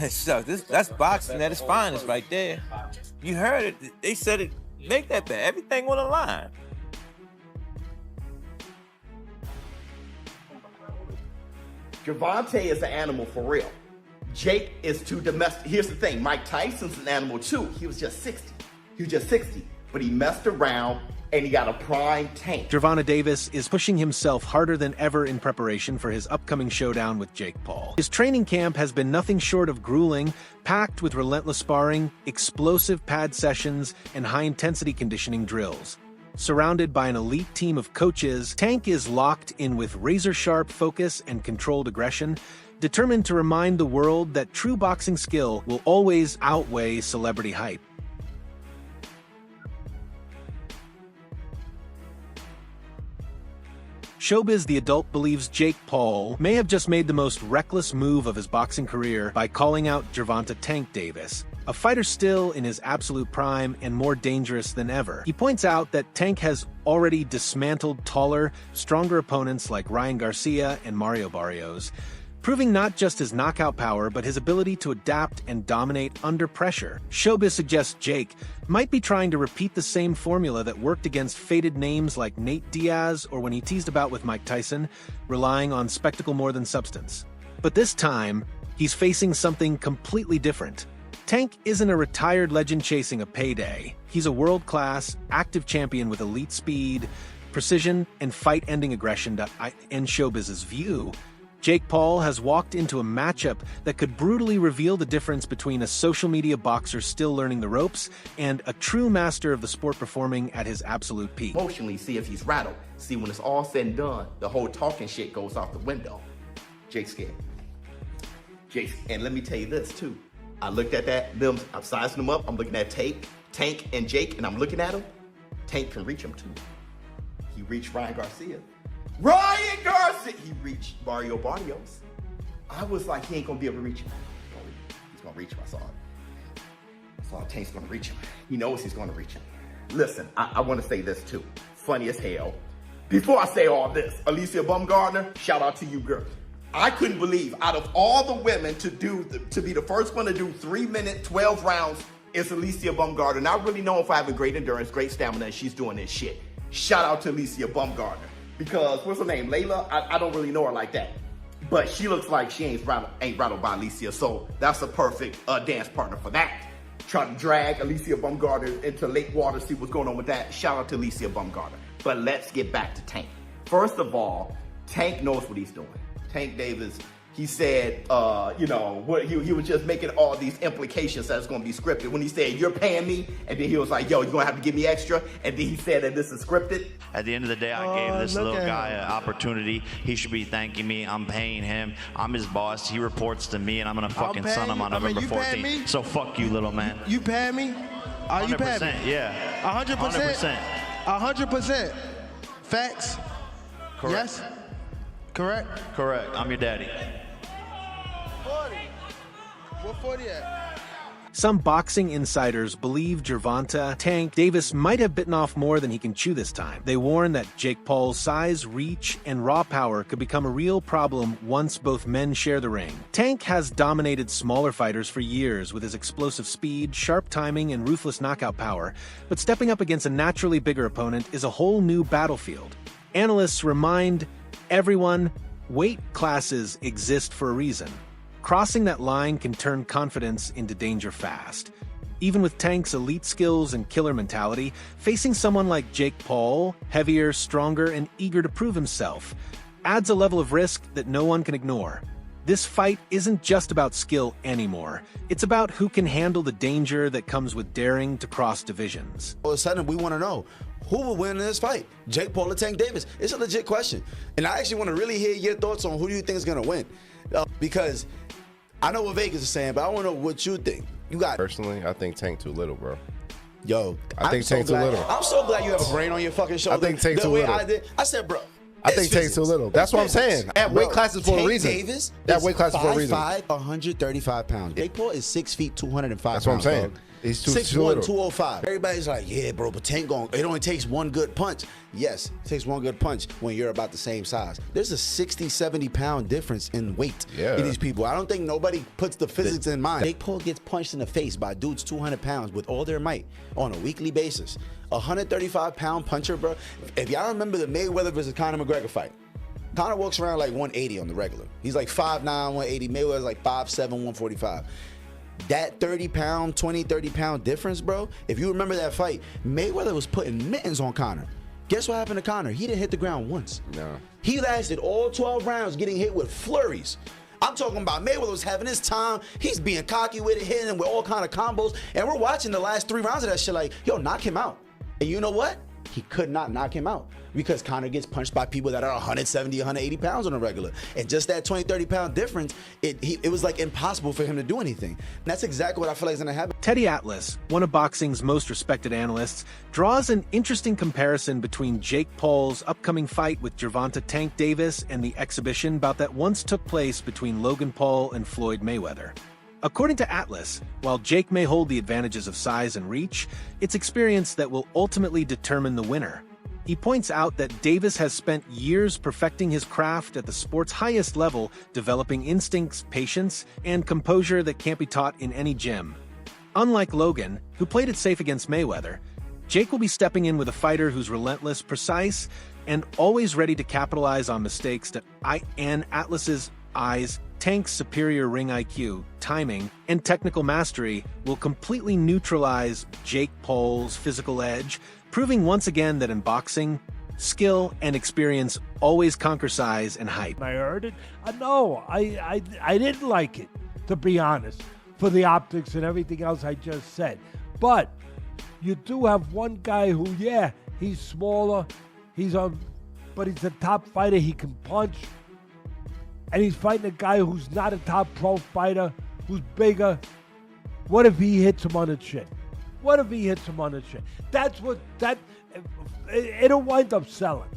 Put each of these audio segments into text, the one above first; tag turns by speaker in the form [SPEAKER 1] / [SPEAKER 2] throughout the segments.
[SPEAKER 1] So that's boxing at its finest right there. You heard it. They said it. Make that bet. Everything on the line.
[SPEAKER 2] Gervonta is an animal for real. Jake is too domestic. Here's the thing. Mike Tyson's an animal too. He was just 60. But he messed around and he got a prime tank.
[SPEAKER 3] Gervonta Davis is pushing himself harder than ever in preparation for his upcoming showdown with Jake Paul. His training camp has been nothing short of grueling, packed with relentless sparring, explosive pad sessions, and high-intensity conditioning drills. Surrounded by an elite team of coaches, Tank is locked in with razor-sharp focus and controlled aggression, determined to remind the world that true boxing skill will always outweigh celebrity hype. Showbiz The Adult believes Jake Paul may have just made the most reckless move of his boxing career by calling out Gervonta Tank Davis, a fighter still in his absolute prime and more dangerous than ever. He points out that Tank has already dismantled taller, stronger opponents like Ryan Garcia and Mario Barrios, proving not just his knockout power, but his ability to adapt and dominate under pressure. Showbiz suggests Jake might be trying to repeat the same formula that worked against fated names like Nate Diaz or when he teased about with Mike Tyson, relying on spectacle more than substance. But this time, he's facing something completely different. Tank isn't a retired legend chasing a payday. He's a world-class, active champion with elite speed, precision, and fight-ending aggression that, in Showbiz's view, Jake Paul has walked into a matchup that could brutally reveal the difference between a social media boxer still learning the ropes and a true master of the sport performing at his absolute peak.
[SPEAKER 2] Emotionally, see if he's rattled. See, when it's all said and done, the whole talking shit goes out the window. Jake's scared. And let me tell you this too. I looked at I'm sizing them up. I'm looking at Tank and Jake, and I'm looking at them. Tank can reach him too. He reached Ryan Garcia. He reached Mario Barrios. I was like, he ain't gonna be able to reach him. He's gonna reach him. I saw Tank's gonna reach him. He knows he's gonna reach him. Listen, I wanna say this too. Funny as hell. Before I say all this, Alicia Baumgardner, shout out to you, girl. I couldn't believe out of all the women to be the first one to do 3 minute, 12 rounds is Alicia Baumgardner. Not really knowing if I have a great endurance, great stamina, and she's doing this shit. Shout out to Alicia Baumgardner. Because, what's her name, Layla? I don't really know her like that. But she looks like she ain't rattled by Alicia, so that's a perfect dance partner for that. Trying to drag Alicia Baumgardner into lake water, see what's going on with that. Shout out to Alicia Baumgardner. But let's get back to Tank. First of all, Tank knows what he's doing. Tank Davis, he said, he was just making all these implications that it's going to be scripted. When he said, you're paying me, and then he was like, yo, you're going to have to give me extra, and then he said that this is scripted.
[SPEAKER 4] At the end of the day, I gave this little guy an opportunity. He should be thanking me. I'm paying him. I'm his boss. He reports to me, and I'm going to fucking son him on November 14th. So fuck you, little man.
[SPEAKER 5] You paying me? Are you paying me?
[SPEAKER 4] Yeah.
[SPEAKER 5] 100%? 100%. Facts?
[SPEAKER 4] Correct.
[SPEAKER 5] Yes? Correct?
[SPEAKER 4] Correct. I'm your daddy.
[SPEAKER 5] 40. What 40 at?
[SPEAKER 3] Some boxing insiders believe Gervonta Tank Davis might have bitten off more than he can chew this time. They warn that Jake Paul's size, reach, and raw power could become a real problem once both men share the ring. Tank has dominated smaller fighters for years with his explosive speed, sharp timing, and ruthless knockout power, but stepping up against a naturally bigger opponent is a whole new battlefield. Analysts remind everyone weight classes exist for a reason. Crossing that line can turn confidence into danger fast. Even with Tank's elite skills and killer mentality, facing someone like Jake Paul, heavier, stronger, and eager to prove himself, adds a level of risk that no one can ignore. This fight isn't just about skill anymore. It's about who can handle the danger that comes with daring to cross divisions.
[SPEAKER 6] All of a sudden, we want to know, who will win in this fight? Jake Paul or Tank Davis? It's a legit question. And I actually want to really hear your thoughts on who do you think is going to win. Because I know what Vegas is saying, but I want to know what you think. You got
[SPEAKER 7] Personally, I think Tank too little, bro.
[SPEAKER 6] Yo,
[SPEAKER 7] I think Tank too little.
[SPEAKER 6] I'm so glad you have a brain on your fucking shoulder.
[SPEAKER 7] I think Tank too little.
[SPEAKER 6] I said, bro.
[SPEAKER 7] I think Tank's too little. That's what I'm saying. That weight class is for a reason.
[SPEAKER 6] Davis
[SPEAKER 7] that weight class is for a reason.
[SPEAKER 6] 5'5", 135 pounds. Jake Paul is 6 feet, 205 pounds.
[SPEAKER 7] That's what I'm saying.
[SPEAKER 6] Bro.
[SPEAKER 7] He's too
[SPEAKER 6] 6'1",
[SPEAKER 7] little.
[SPEAKER 6] 205. Everybody's like, yeah, bro, but Tank it only takes one good punch. Yes, it takes one good punch when you're about the same size. There's a 60, 70-pound difference in weight in these people. I don't think nobody puts the physics in mind. Jake Paul gets punched in the face by dudes 200 pounds with all their might on a weekly basis. A 135-pound puncher, bro. If y'all remember the Mayweather versus Conor McGregor fight, Conor walks around like 180 on the regular. He's like 5'9", 180. Mayweather's like 5'7", 145. That 30-pound, 20, 30-pound difference, bro, if you remember that fight, Mayweather was putting mittens on Conor. Guess what happened to Conor? He didn't hit the ground once.
[SPEAKER 7] No.
[SPEAKER 6] He lasted all 12 rounds getting hit with flurries. I'm talking about Mayweather was having his time. He's being cocky with it, hitting him with all kind of combos. And we're watching the last 3 rounds of that shit like, yo, knock him out. And you know what? He could not knock him out because Conor gets punched by people that are 170, 180 pounds on a regular. And just that 20, 30-pound difference, it was like impossible for him to do anything. And that's exactly what I feel like is going to happen.
[SPEAKER 3] Teddy Atlas, one of boxing's most respected analysts, draws an interesting comparison between Jake Paul's upcoming fight with Gervonta Tank Davis and the exhibition bout that once took place between Logan Paul and Floyd Mayweather. According to Atlas, while Jake may hold the advantages of size and reach, it's experience that will ultimately determine the winner. He points out that Davis has spent years perfecting his craft at the sport's highest level, developing instincts, patience, and composure that can't be taught in any gym. Unlike Logan, who played it safe against Mayweather, Jake will be stepping in with a fighter who's relentless, precise, and always ready to capitalize on mistakes that in Atlas's eyes, Tank's superior ring IQ, timing, and technical mastery will completely neutralize Jake Paul's physical edge, proving once again that in boxing, skill and experience always conquer size and height.
[SPEAKER 8] I heard it. No, I didn't like it, to be honest, for the optics and everything else I just said. But you do have one guy who, yeah, he's smaller, but he's a top fighter. He can punch. And he's fighting a guy who's not a top pro fighter, who's bigger. What if he hits him on the chin? What if he hits him on the chin? It'll wind up selling.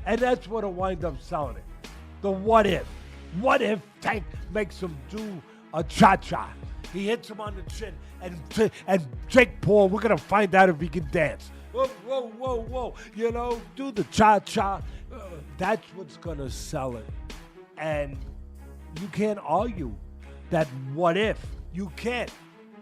[SPEAKER 8] And that's what'll wind up selling it. The what if. What if Tank makes him do a cha-cha? He hits him on the chin, and Jake Paul, we're going to find out if he can dance. Whoa, whoa, whoa, whoa. You know, do the cha-cha. That's what's going to sell it. And you can't argue that what if. You can't.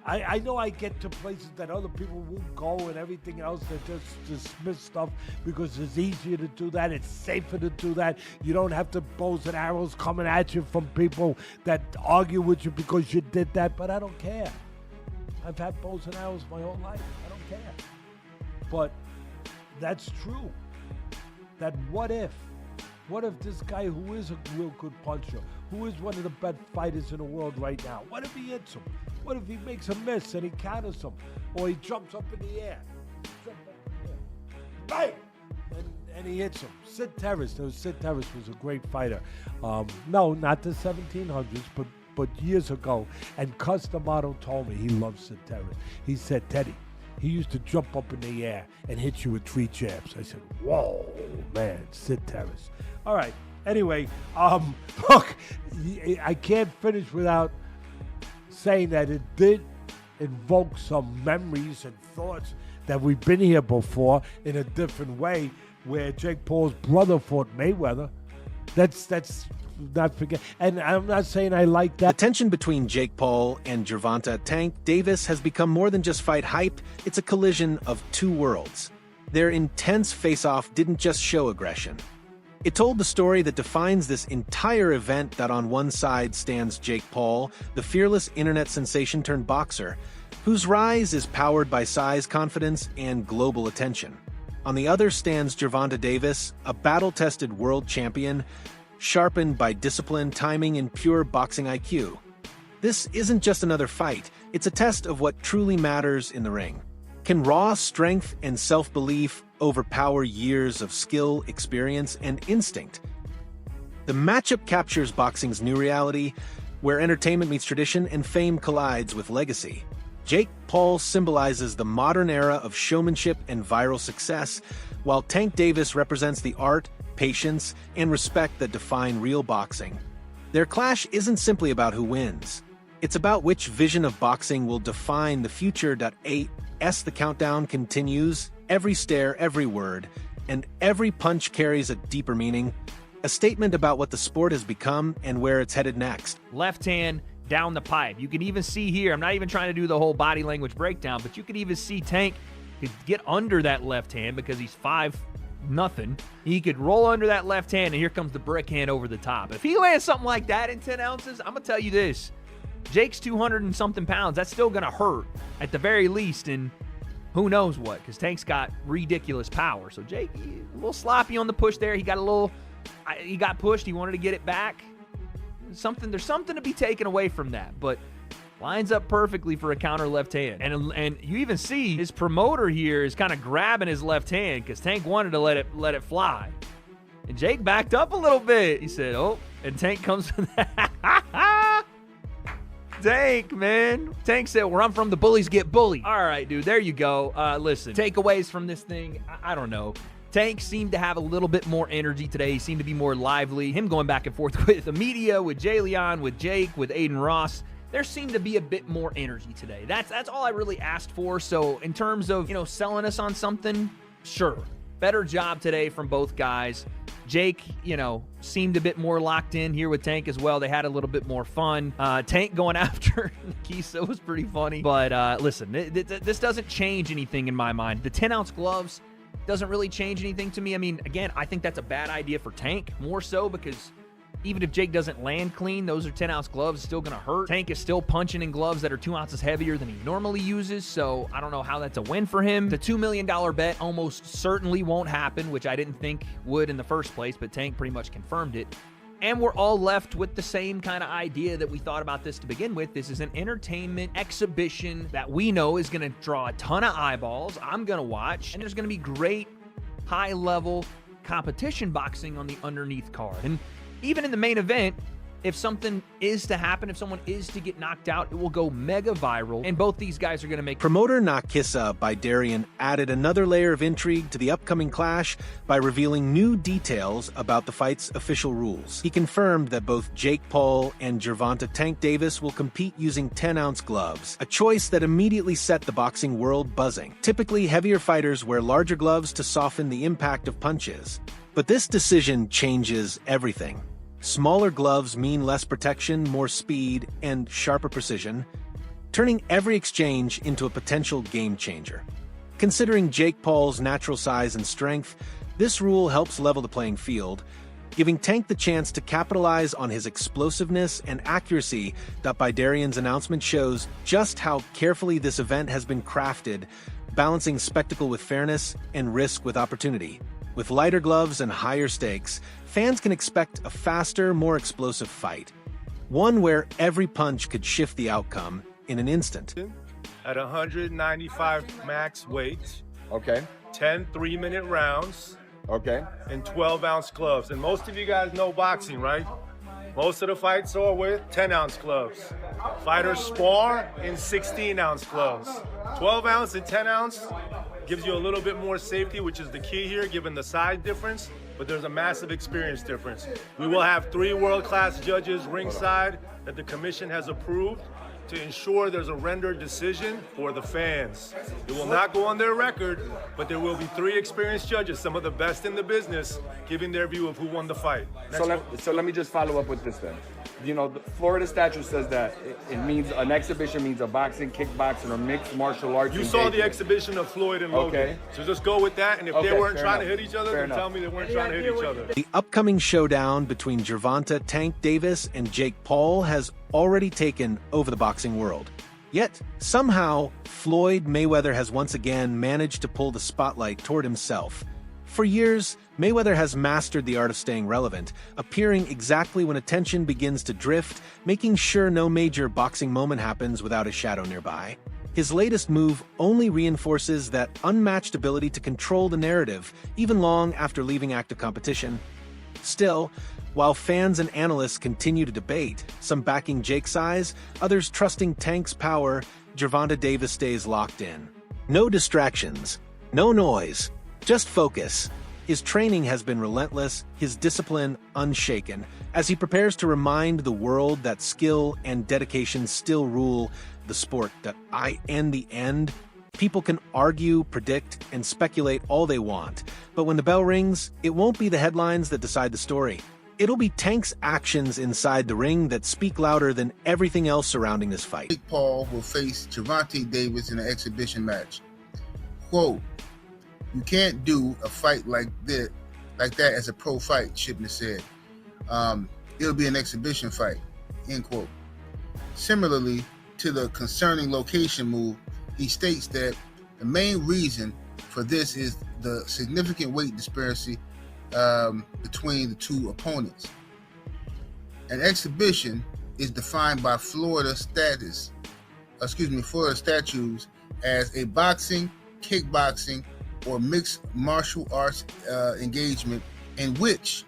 [SPEAKER 8] I know I get to places that other people won't go and everything else. They just dismiss stuff because it's easier to do that. It's safer to do that. You don't have the bows and arrows coming at you from people that argue with you because you did that. But I don't care. I've had bows and arrows my whole life. I don't care. But that's true. That what if. What if this guy who is a real good puncher, who is one of the best fighters in the world right now, what if he hits him? What if he makes a miss and he counters him? Or he jumps up in the air. Bang! And he hits him. Sid Terrace was a great fighter. No, not the 1700s, but years ago. And Cus D'Amato told me he loves Sid Terrace. He said, Teddy, he used to jump up in the air and hit you with 3 jabs. I said, whoa, man, Sid Terrace. All right. Anyway, look, I can't finish without saying that it did invoke some memories and thoughts that we've been here before in a different way, where Jake Paul's brother fought Mayweather. That's not forget. And I'm not saying I like that.
[SPEAKER 3] The tension between Jake Paul and Gervonta Tank Davis has become more than just fight hype. It's a collision of 2 worlds. Their intense face-off didn't just show aggression. It told the story that defines this entire event. That on one side stands Jake Paul, the fearless internet sensation turned boxer, whose rise is powered by size, confidence, and global attention. On the other stands Gervonta Davis, a battle-tested world champion, sharpened by discipline, timing, and pure boxing IQ. This isn't just another fight, it's a test of what truly matters in the ring. Can raw strength and self-belief overpower years of skill, experience, and instinct? The matchup captures boxing's new reality, where entertainment meets tradition and fame collides with legacy. Jake Paul symbolizes the modern era of showmanship and viral success, while Tank Davis represents the art, patience, and respect that define real boxing. Their clash isn't simply about who wins. It's about which vision of boxing will define the future. As the countdown continues, every stare, every word, and every punch carries a deeper meaning, a statement about what the sport has become and where it's headed next.
[SPEAKER 9] Left hand down the pipe. You can even see here, I'm not even trying to do the whole body language breakdown, but you can even see Tank could get under that left hand because he's 5-0. He could roll under that left hand, and here comes the brick hand over the top. If he lands something like that in 10 ounces, I'm going to tell you this. Jake's 200 and something pounds. That's still going to hurt at the very least, and who knows what, because Tank's got ridiculous power. So Jake, a little sloppy on the push there. He got pushed. He wanted to get it back. There's something to be taken away from that, but lines up perfectly for a counter left hand. And you even see his promoter here is kind of grabbing his left hand because Tank wanted to let it fly. And Jake backed up a little bit. He said, oh, and Tank comes with that. Tank, man. Tank said, where I'm from, the bullies get bullied. All right, dude, there you go. Listen, takeaways from this thing, I don't know. Tank seemed to have a little bit more energy today. He seemed to be more lively. Him going back and forth with the media, with Jay Leon, with Jake, with Aiden Ross. There seemed to be a bit more energy today. That's all I really asked for. So in terms of, selling us on something, sure. Better job today from both guys. Jake, seemed a bit more locked in here with Tank as well. They had a little bit more fun. Tank going after Nikisa was pretty funny. But listen, this doesn't change anything in my mind. The 10-ounce gloves doesn't really change anything to me. I mean, again, I think that's a bad idea for Tank, more so because even if Jake doesn't land clean, those are 10-ounce gloves. It's still going to hurt. Tank is still punching in gloves that are 2 ounces heavier than he normally uses, so I don't know how that's a win for him. The $2 million bet almost certainly won't happen, which I didn't think would in the first place, but Tank pretty much confirmed it. And we're all left with the same kind of idea that we thought about this to begin with. This is an entertainment exhibition that we know is going to draw a ton of eyeballs. I'm going to watch, and there's going to be great high-level competition boxing on the underneath card. And even in the main event, if something is to happen, if someone is to get knocked out, it will go mega viral, and both these guys are going to make...
[SPEAKER 3] Promoter Nakisa by Darian added another layer of intrigue to the upcoming clash by revealing new details about the fight's official rules. He confirmed that both Jake Paul and Gervonta Tank Davis will compete using 10-ounce gloves, a choice that immediately set the boxing world buzzing. Typically, heavier fighters wear larger gloves to soften the impact of punches. But this decision changes everything. Smaller gloves mean less protection, more speed, and sharper precision, turning every exchange into a potential game changer. Considering Jake Paul's natural size and strength, this rule helps level the playing field, giving Tank the chance to capitalize on his explosiveness and accuracy. By Darian's announcement shows just how carefully this event has been crafted, balancing spectacle with fairness and risk with opportunity. With lighter gloves and higher stakes, fans can expect a faster, more explosive fight. One where every punch could shift the outcome in an instant.
[SPEAKER 10] At 195 max weight.
[SPEAKER 7] Okay.
[SPEAKER 10] 10 3-minute rounds.
[SPEAKER 7] Okay.
[SPEAKER 10] And 12-ounce gloves. And most of you guys know boxing, right? Most of the fights are with 10-ounce gloves. Fighters spar in 16-ounce gloves. 12-ounce and 10-ounce gives you a little bit more safety, which is the key here, given the size difference, but there's a massive experience difference. We will have 3 world-class judges ringside that the commission has approved to ensure there's a rendered decision for the fans. It will not go on their record, but there will be 3 experienced judges, some of the best in the business, giving their view of who won the fight.
[SPEAKER 7] So let me just follow up with this then. The Florida statute says that it means an exhibition means a boxing, kickboxing, or mixed martial arts.
[SPEAKER 10] You saw the exhibition of Floyd and Logan.
[SPEAKER 7] Okay.
[SPEAKER 10] So just go with that, and if they weren't trying to hit each other, then tell me they weren't trying to hit each other.
[SPEAKER 3] The upcoming showdown between Gervonta Tank Davis and Jake Paul has already taken over the boxing world. Yet, somehow, Floyd Mayweather has once again managed to pull the spotlight toward himself. For years, Mayweather has mastered the art of staying relevant, appearing exactly when attention begins to drift, making sure no major boxing moment happens without a shadow nearby. His latest move only reinforces that unmatched ability to control the narrative, even long after leaving active competition. Still, while fans and analysts continue to debate, some backing Jake's size, others trusting Tank's power, Gervonta Davis stays locked in. No distractions, no noise, just focus. His training has been relentless, his discipline unshaken, as he prepares to remind the world that skill and dedication still rule the sport, that in the end, people can argue, predict, and speculate all they want. But when the bell rings, it won't be the headlines that decide the story. It'll be Tank's actions inside the ring that speak louder than everything else surrounding this fight.
[SPEAKER 11] Jake Paul will face Gervonta Davis in an exhibition match. Quote, "You can't do a fight like that as a pro fight," Shipman said. It'll be an exhibition fight, end quote. Similarly to the concerning location move, he states that the main reason for this is the significant weight disparity between the two opponents. An exhibition is defined by Florida statutes as a boxing, kickboxing, or mixed martial arts engagement in which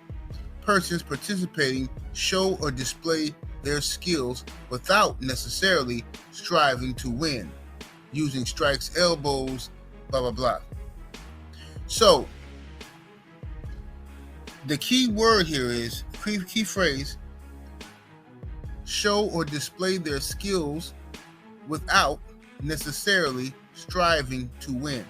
[SPEAKER 11] persons participating show or display their skills without necessarily striving to win, using strikes, elbows, blah, blah, blah. So, the key word here is, key phrase, show or display their skills without necessarily striving to win.